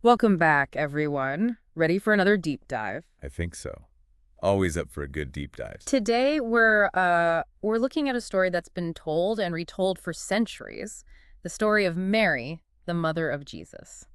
Welcome back, everyone. Ready for another deep dive? I think so. Always up for a good deep dive. Today we're looking at a story that's been told and retold for centuries, the story of Mary, the mother of Jesus.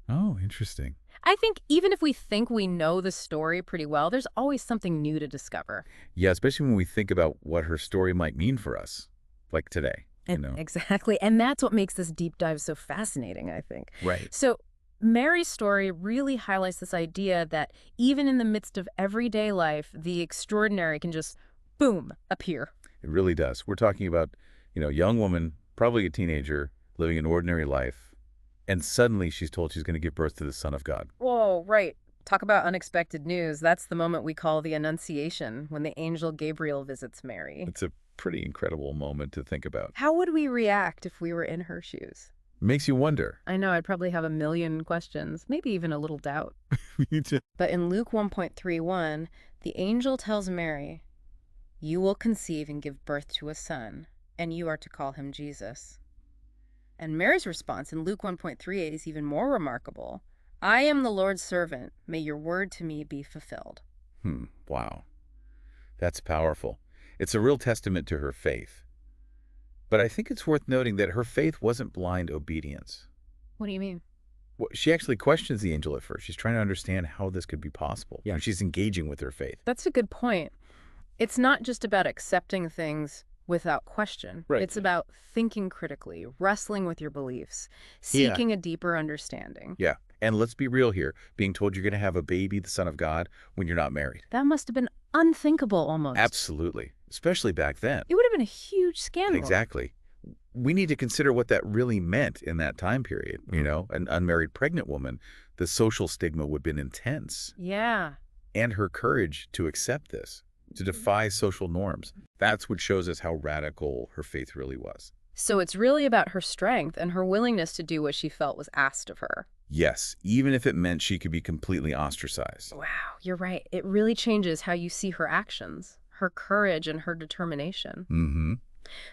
Oh, interesting. I think even if we think we know the story pretty well, there's always something new to discover. Yeah, especially when we think about what her story might mean for us, like today, you And know? exactly, and that's what makes this deep dive so fascinating, I think. Right. So, Mary's story really highlights this idea that even in the midst of everyday life, the extraordinary can just boom, appear. It really does. We're talking about, a young woman, probably a teenager, living an ordinary life, and suddenly she's told she's going to give birth to the Son of God. Whoa, right. Talk about unexpected news. That's the moment we call the Annunciation, when the angel Gabriel visits Mary. It's a pretty incredible moment to think about. How would we react if we were in her shoes? Makes you wonder. I know I'd probably have a million questions, maybe even a little doubt. Me too. But in Luke 1.31, the angel tells Mary, "You will conceive and give birth to a son, and you are to call him Jesus." And Mary's response in Luke 1.38 is even more remarkable. "I am the Lord's servant. May your word to me be fulfilled." Wow. That's powerful. It's a real testament to her faith. But I think it's worth noting that her faith wasn't blind obedience. What do you mean? Well, she actually questions the angel at first. She's trying to understand how this could be possible. Yeah. She's engaging with her faith. That's a good point. It's not just about accepting things without question. Right. It's about thinking critically, wrestling with your beliefs, Yeah. seeking a deeper understanding. Yeah. And let's be real here. Being told you're going to have a baby, the Son of God, when you're not married. That must have been unthinkable almost. Absolutely. Especially back then. It would have been a huge scandal. Exactly. We need to consider what that really meant in that time period. An unmarried pregnant woman, the social stigma would have been intense. Yeah. And her courage to accept this, to defy social norms. That's what shows us how radical her faith really was. So it's really about her strength and her willingness to do what she felt was asked of her. Yes, even if it meant she could be completely ostracized. Wow, you're right. It really changes how you see her actions, her courage, and her determination. Mm-hmm.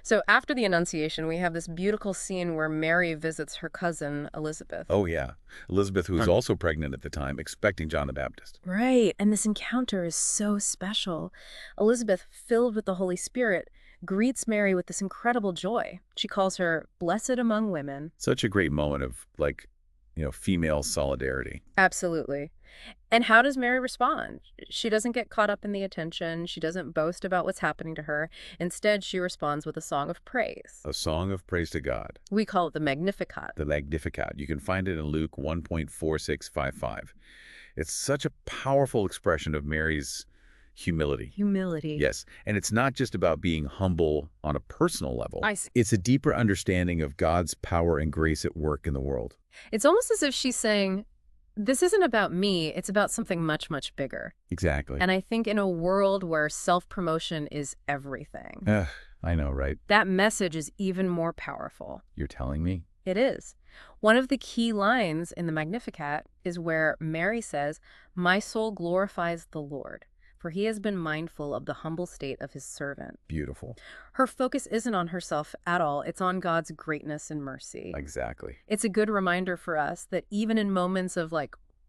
So after the Annunciation, we have this beautiful scene where Mary visits her cousin, Elizabeth. Oh, yeah. Elizabeth, who was also pregnant at the time, expecting John the Baptist. Right, and this encounter is so special. Elizabeth, filled with the Holy Spirit, greets Mary with this incredible joy. She calls her blessed among women. Such a great moment of, female solidarity. Absolutely. And how does Mary respond? She doesn't get caught up in the attention. She doesn't boast about what's happening to her. Instead, she responds with a song of praise. A song of praise to God. We call it the Magnificat. The Magnificat. You can find it in Luke 1.4655. It's such a powerful expression of Mary's humility. Humility. Yes, and it's not just about being humble on a personal level. I see. It's a deeper understanding of God's power and grace at work in the world. It's almost as if she's saying, this isn't about me, it's about something much, much bigger. Exactly. And I think in a world where self-promotion is everything, I know, right? that message is even more powerful. You're telling me? It is. One of the key lines in the Magnificat is where Mary says, "My soul glorifies the Lord, for he has been mindful of the humble state of his servant." Beautiful. Her focus isn't on herself at all. It's on God's greatness and mercy. Exactly. It's a good reminder for us that even in moments of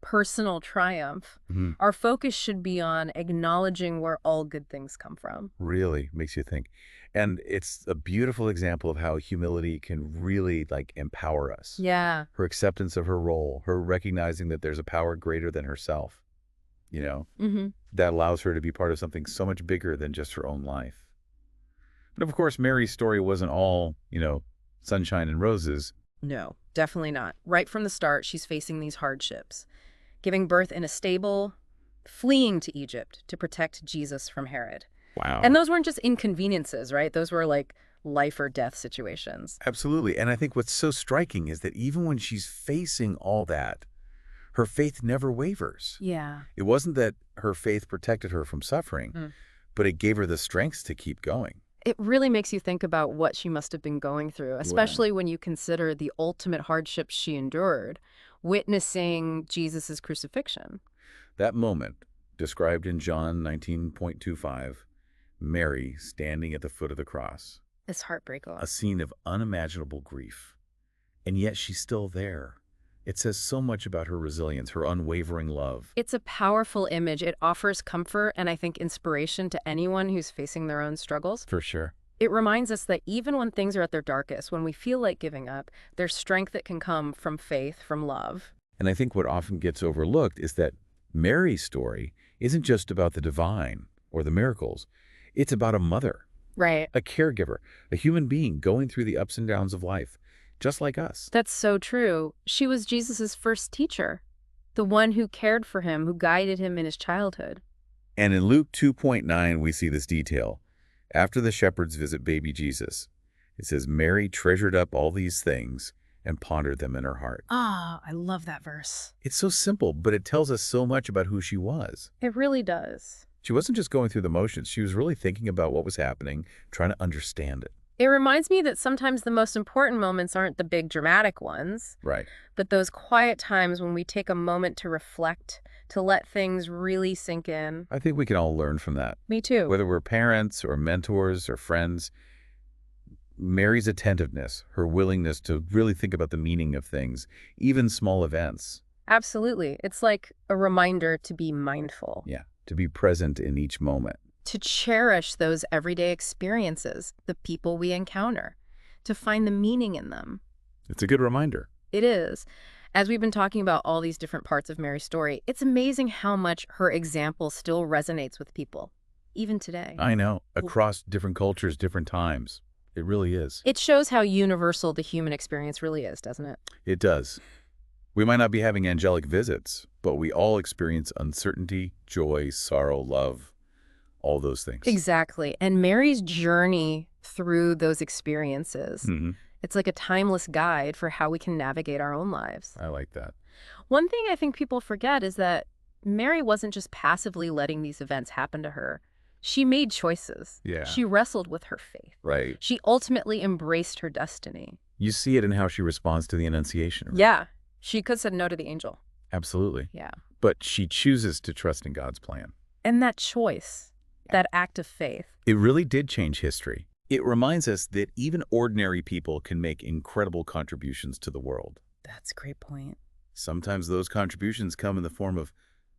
personal triumph, our focus should be on acknowledging where all good things come from. Really makes you think. And it's a beautiful example of how humility can really empower us. Yeah. Her acceptance of her role, her recognizing that there's a power greater than herself, that allows her to be part of something so much bigger than just her own life. But of course, Mary's story wasn't all, sunshine and roses. No, definitely not. Right from the start, she's facing these hardships. Giving birth in a stable, fleeing to Egypt to protect Jesus from Herod. Wow. And those weren't just inconveniences, right? Those were life or death situations. Absolutely. And I think what's so striking is that even when she's facing all that, her faith never wavers. Yeah. It wasn't that her faith protected her from suffering, but it gave her the strength to keep going. It really makes you think about what she must have been going through, especially when you consider the ultimate hardships she endured, witnessing Jesus' crucifixion. That moment, described in John 19.25, Mary standing at the foot of the cross, It's heartbreaking. a scene of unimaginable grief. And yet she's still there. It says so much about her resilience, her unwavering love. It's a powerful image. It offers comfort and I think inspiration to anyone who's facing their own struggles. For sure. It reminds us that even when things are at their darkest, when we feel like giving up, there's strength that can come from faith, from love. And I think what often gets overlooked is that Mary's story isn't just about the divine or the miracles. It's about a mother, Right. a caregiver, a human being going through the ups and downs of life, just like us. That's so true. She was Jesus's first teacher, the one who cared for him, who guided him in his childhood. And in Luke 2:9, we see this detail. After the shepherds visit baby Jesus, it says, Mary treasured up all these things and pondered them in her heart. Ah, I love that verse. It's so simple, but it tells us so much about who she was. It really does. She wasn't just going through the motions. She was really thinking about what was happening, trying to understand it. It reminds me that sometimes the most important moments aren't the big dramatic ones, Right. but those quiet times when we take a moment to reflect, to let things really sink in. I think we can all learn from that. Me too. Whether we're parents or mentors or friends, Mary's attentiveness, her willingness to really think about the meaning of things, even small events. Absolutely. It's like a reminder to be mindful. Yeah, to be present in each moment. To cherish those everyday experiences, the people we encounter, to find the meaning in them. It's a good reminder. It is. As we've been talking about all these different parts of Mary's story, it's amazing how much her example still resonates with people, even today. I know, across different cultures, different times. It really is. It shows how universal the human experience really is, doesn't it? It does. We might not be having angelic visits, but we all experience uncertainty, joy, sorrow, love, all those things. Exactly. And Mary's journey through those experiences, it's like a timeless guide for how we can navigate our own lives. I like that. One thing I think people forget is that Mary wasn't just passively letting these events happen to her. She made choices. Yeah. She wrestled with her faith. Right. She ultimately embraced her destiny. You see it in how she responds to the Annunciation. Right? Yeah. She could have said no to the angel. Absolutely. Yeah. But she chooses to trust in God's plan. And that choice, that act of faith. It really did change history. It reminds us that even ordinary people can make incredible contributions to the world. That's a great point. Sometimes those contributions come in the form of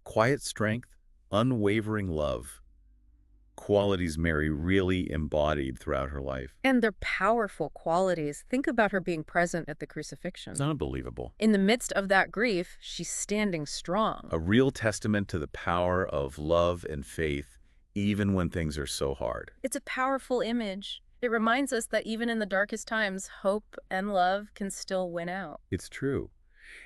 quiet strength, unwavering love, qualities Mary really embodied throughout her life. And they're powerful qualities. Think about her being present at the crucifixion. It's unbelievable. In the midst of that grief, she's standing strong. A real testament to the power of love and faith, even when things are so hard. It's a powerful image. It reminds us that even in the darkest times, hope and love can still win out. It's true.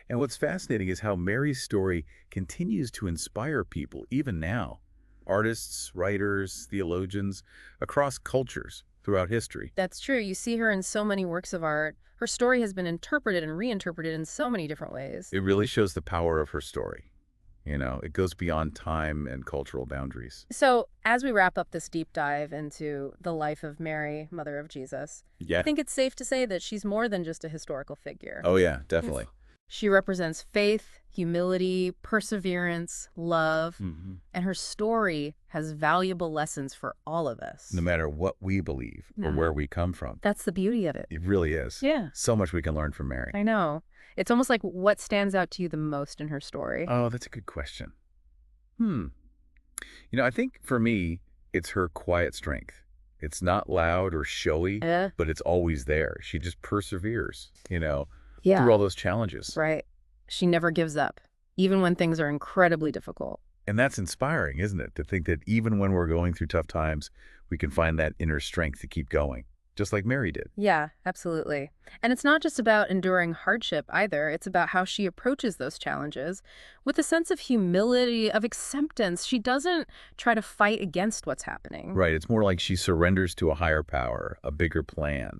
And what's fascinating is how Mary's story continues to inspire people even now. Artists, writers, theologians, across cultures throughout history. That's true. You see her in so many works of art. Her story has been interpreted and reinterpreted in so many different ways. It really shows the power of her story. You know, it goes beyond time and cultural boundaries. So, as we wrap up this deep dive into the life of Mary, Mother of Jesus, Yeah. I think it's safe to say that she's more than just a historical figure. Oh, yeah, definitely. She represents faith, humility, perseverance, love, and her story has valuable lessons for all of us. No matter what we believe or where we come from. That's the beauty of it. It really is. Yeah. So much we can learn from Mary. I know. It's almost like what stands out to you the most in her story? Oh, that's a good question. You know, I think for me, it's her quiet strength. It's not loud or showy, but it's always there. She just perseveres, you know, through all those challenges. Right. She never gives up, even when things are incredibly difficult. And that's inspiring, isn't it? To think that even when we're going through tough times, we can find that inner strength to keep going, just like Mary did. Yeah, absolutely. And it's not just about enduring hardship either. It's about how she approaches those challenges with a sense of humility, of acceptance. She doesn't try to fight against what's happening. Right. It's more like she surrenders to a higher power, a bigger plan.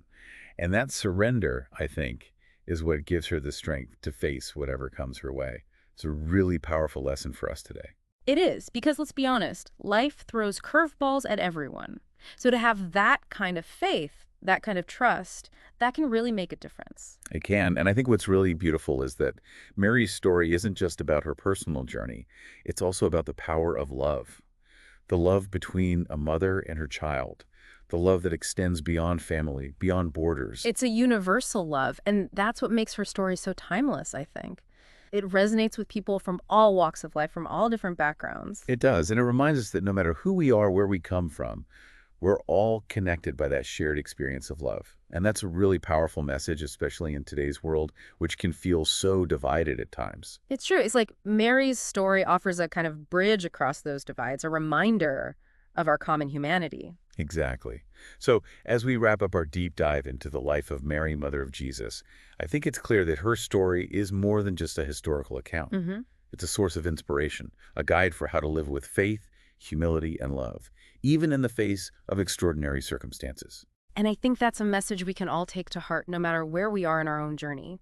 And that surrender, I think, is what gives her the strength to face whatever comes her way. It's a really powerful lesson for us today. It is, because let's be honest, life throws curveballs at everyone. So to have that kind of faith, that kind of trust, that can really make a difference. It can. And I think what's really beautiful is that Mary's story isn't just about her personal journey. It's also about the power of love. The love between a mother and her child. The love that extends beyond family, beyond borders. It's a universal love, and that's what makes her story so timeless, I think. It resonates with people from all walks of life, from all different backgrounds. It does, and it reminds us that no matter who we are, where we come from, we're all connected by that shared experience of love. And that's a really powerful message, especially in today's world, which can feel so divided at times. It's true. It's like Mary's story offers a kind of bridge across those divides, a reminder of our common humanity. Exactly. So, as we wrap up our deep dive into the life of Mary, Mother of Jesus, I think it's clear that her story is more than just a historical account. Hmm. It's a source of inspiration, a guide for how to live with faith, humility, and love, even in the face of extraordinary circumstances. And I think that's a message we can all take to heart no matter where we are in our own journey.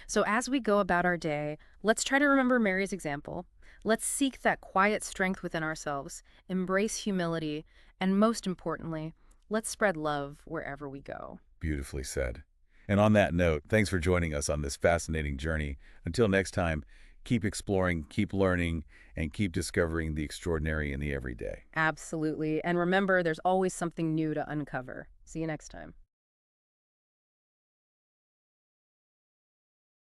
So as we go about our day, let's try to remember Mary's example. Let's seek that quiet strength within ourselves, embrace humility, and most importantly, let's spread love wherever we go. Beautifully said. And on that note, thanks for joining us on this fascinating journey. Until next time, keep exploring, keep learning, and keep discovering the extraordinary in the everyday. Absolutely. And remember, there's always something new to uncover. See you next time.